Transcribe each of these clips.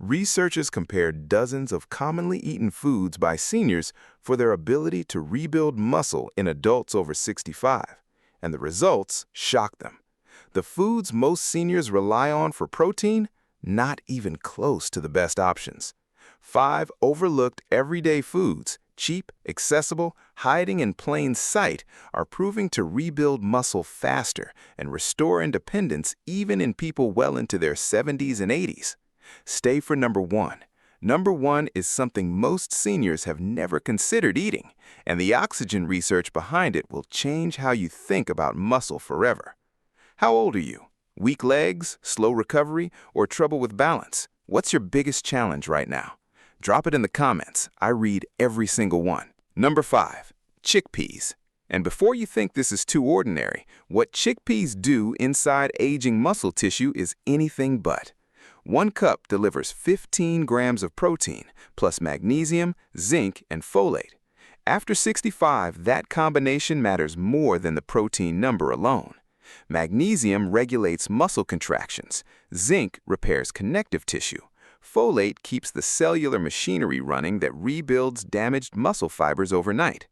Researchers compared dozens of commonly eaten foods by seniors for their ability to rebuild muscle in adults over 65, and the results shocked them. The foods most seniors rely on for protein, not even close to the best options. 5 overlooked everyday foods, cheap, accessible, hiding in plain sight, are proving to rebuild muscle faster and restore independence even in people well into their 70s and 80s. Stay for number 1. Number 1 is something most seniors have never considered eating, and the oxygen research behind it will change how you think about muscle forever. How old are you? Weak legs, slow recovery, or trouble with balance? What's your biggest challenge right now? Drop it in the comments. I read every single one. Number 5. Chickpeas. And before you think this is too ordinary, what chickpeas do inside aging muscle tissue is anything but. 1 cup delivers 15 grams of protein, plus magnesium, zinc, and folate. After 65, that combination matters more than the protein number alone. Magnesium regulates muscle contractions. Zinc repairs connective tissue. Folate keeps the cellular machinery running that rebuilds damaged muscle fibers overnight.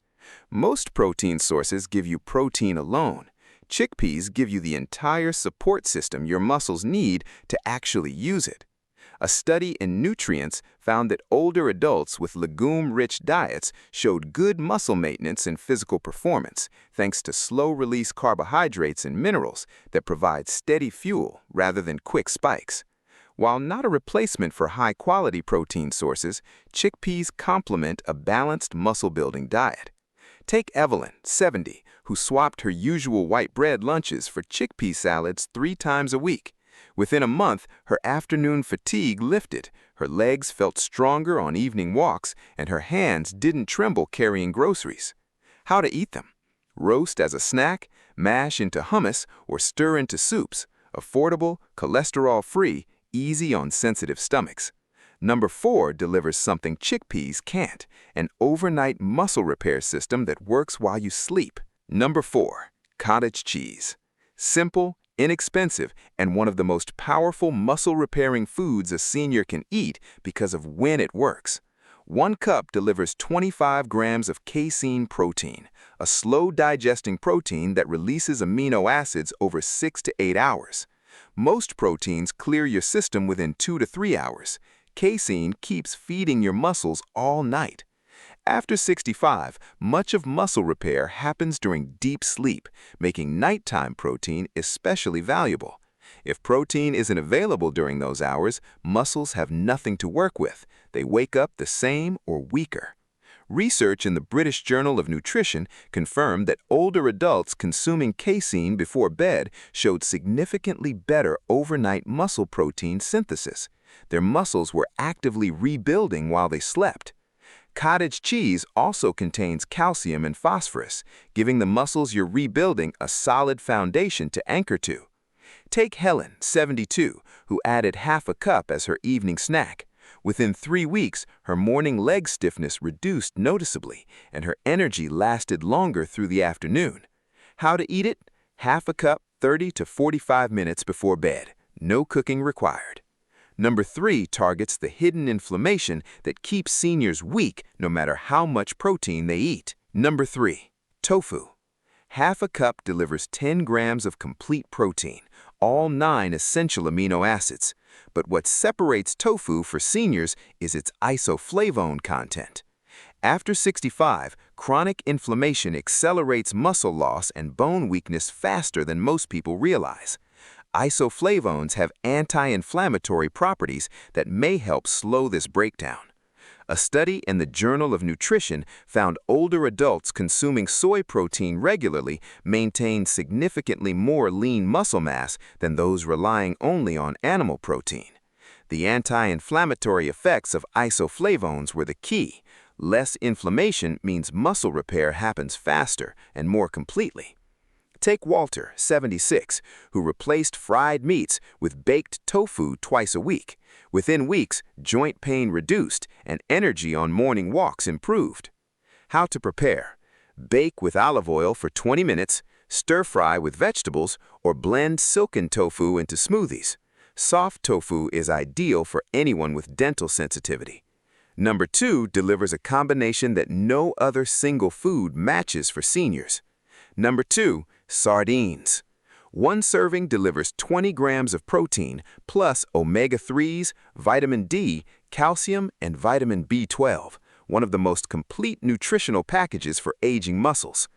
Most protein sources give you protein alone. Chickpeas give you the entire support system your muscles need to actually use it. A study in nutrients found that older adults with legume-rich diets showed good muscle maintenance and physical performance, thanks to slow-release carbohydrates and minerals that provide steady fuel rather than quick spikes. While not a replacement for high-quality protein sources, chickpeas complement a balanced muscle-building diet. Take Evelyn, 70, who swapped her usual white bread lunches for chickpea salads 3 times a week. Within a month, her afternoon fatigue lifted, her legs felt stronger on evening walks, and her hands didn't tremble carrying groceries. How to eat them? Roast as a snack, mash into hummus, or stir into soups. Affordable, cholesterol-free, easy on sensitive stomachs. Number 4 delivers something chickpeas can't, an overnight muscle repair system that works while you sleep. Number 4, cottage cheese. Simple, inexpensive, and one of the most powerful muscle-repairing foods a senior can eat because of when it works. 1 cup delivers 25 grams of casein protein, a slow-digesting protein that releases amino acids over 6 to 8 hours. Most proteins clear your system within 2 to 3 hours. Casein keeps feeding your muscles all night. After 65, much of muscle repair happens during deep sleep, making nighttime protein especially valuable. If protein isn't available during those hours, muscles have nothing to work with. They wake up the same or weaker. Research in the British Journal of Nutrition confirmed that older adults consuming casein before bed showed significantly better overnight muscle protein synthesis. Their muscles were actively rebuilding while they slept. Cottage cheese also contains calcium and phosphorus, giving the muscles you're rebuilding a solid foundation to anchor to. Take Helen, 72, who added half a cup as her evening snack. Within 3 weeks, her morning leg stiffness reduced noticeably, and her energy lasted longer through the afternoon. How to eat it? Half a cup, 30 to 45 minutes before bed. No cooking required. Number 3 targets the hidden inflammation that keeps seniors weak no matter how much protein they eat. Number 3, tofu. Half a cup delivers 10 grams of complete protein, all 9 essential amino acids. But what separates tofu for seniors is its isoflavone content. After 65, chronic inflammation accelerates muscle loss and bone weakness faster than most people realize. Isoflavones have anti-inflammatory properties that may help slow this breakdown. A study in the Journal of Nutrition found older adults consuming soy protein regularly maintained significantly more lean muscle mass than those relying only on animal protein. The anti-inflammatory effects of isoflavones were the key. Less inflammation means muscle repair happens faster and more completely. Take Walter, 76, who replaced fried meats with baked tofu twice a week. Within weeks, joint pain reduced and energy on morning walks improved. How to prepare? Bake with olive oil for 20 minutes, stir-fry with vegetables, or blend silken tofu into smoothies. Soft tofu is ideal for anyone with dental sensitivity. Number 2 delivers a combination that no other single food matches for seniors. Number 2, sardines. One serving delivers 20 grams of protein plus omega-3s, vitamin D, calcium, and vitamin B12, one of the most complete nutritional packages for aging muscles.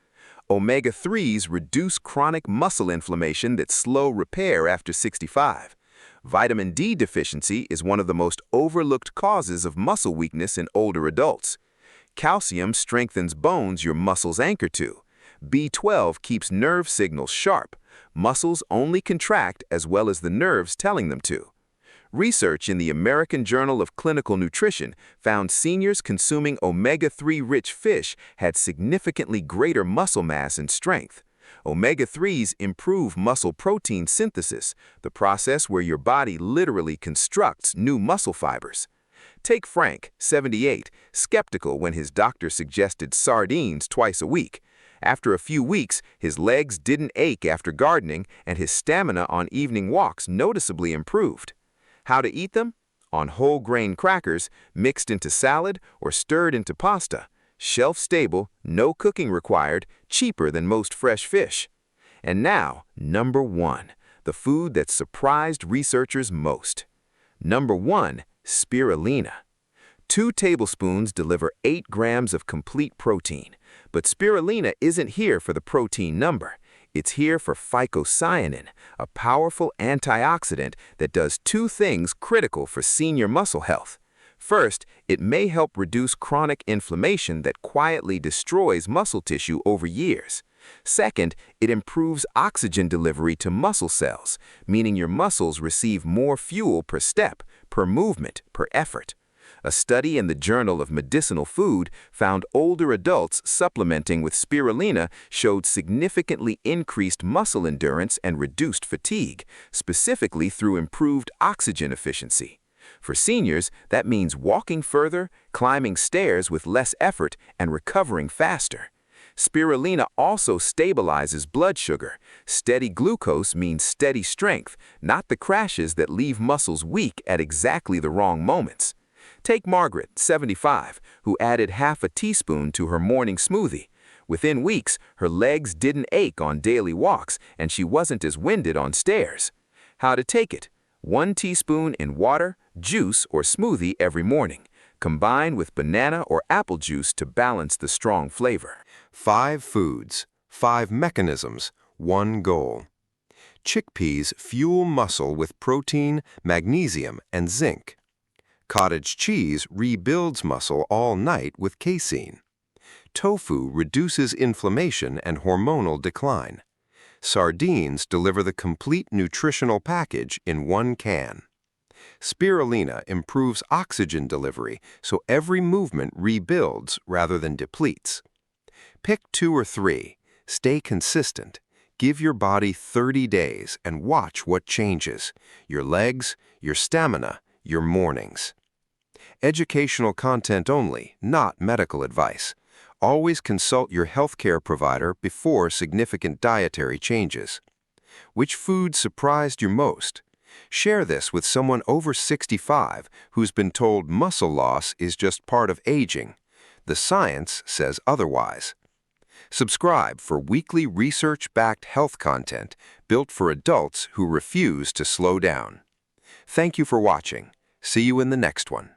Omega-3s reduce chronic muscle inflammation that slow repair after 65. Vitamin D deficiency is one of the most overlooked causes of muscle weakness in older adults. Calcium strengthens bones your muscles anchor to. B12 keeps nerve signals sharp. Muscles only contract as well as the nerves telling them to. Research in the American Journal of Clinical Nutrition found seniors consuming omega-3-rich fish had significantly greater muscle mass and strength. Omega-3s improve muscle protein synthesis, the process where your body literally constructs new muscle fibers. Take Frank, 78, skeptical when his doctor suggested sardines twice a week. After a few weeks, his legs didn't ache after gardening, and his stamina on evening walks noticeably improved. How to eat them? On whole grain crackers, mixed into salad or stirred into pasta. Shelf-stable, no cooking required, cheaper than most fresh fish. And now, number 1, the food that surprised researchers most. Number 1, spirulina. 2 tablespoons deliver 8 grams of complete protein. But spirulina isn't here for the protein number. It's here for phycocyanin, a powerful antioxidant that does 2 things critical for senior muscle health. First, it may help reduce chronic inflammation that quietly destroys muscle tissue over years. Second, it improves oxygen delivery to muscle cells, meaning your muscles receive more fuel per step, per movement, per effort. A study in the Journal of Medicinal Food found older adults supplementing with spirulina showed significantly increased muscle endurance and reduced fatigue, specifically through improved oxygen efficiency. For seniors, that means walking further, climbing stairs with less effort, and recovering faster. Spirulina also stabilizes blood sugar. Steady glucose means steady strength, not the crashes that leave muscles weak at exactly the wrong moments. Take Margaret, 75, who added half a teaspoon to her morning smoothie. Within weeks, her legs didn't ache on daily walks, and she wasn't as winded on stairs. How to take it? 1 teaspoon in water, juice, or smoothie every morning. Combine with banana or apple juice to balance the strong flavor. 5 foods, 5 mechanisms, 1 goal. Chickpeas fuel muscle with protein, magnesium, and zinc. Cottage cheese rebuilds muscle all night with casein. Tofu reduces inflammation and hormonal decline. Sardines deliver the complete nutritional package in 1 can. Spirulina improves oxygen delivery so every movement rebuilds rather than depletes. Pick 2 or 3. Stay consistent. Give your body 30 days and watch what changes. Your legs, your stamina, your mornings. Educational content only, not medical advice. Always consult your healthcare provider before significant dietary changes. Which food surprised you most? Share this with someone over 65 who's been told muscle loss is just part of aging. The science says otherwise. Subscribe for weekly research-backed health content built for adults who refuse to slow down. Thank you for watching. See you in the next one.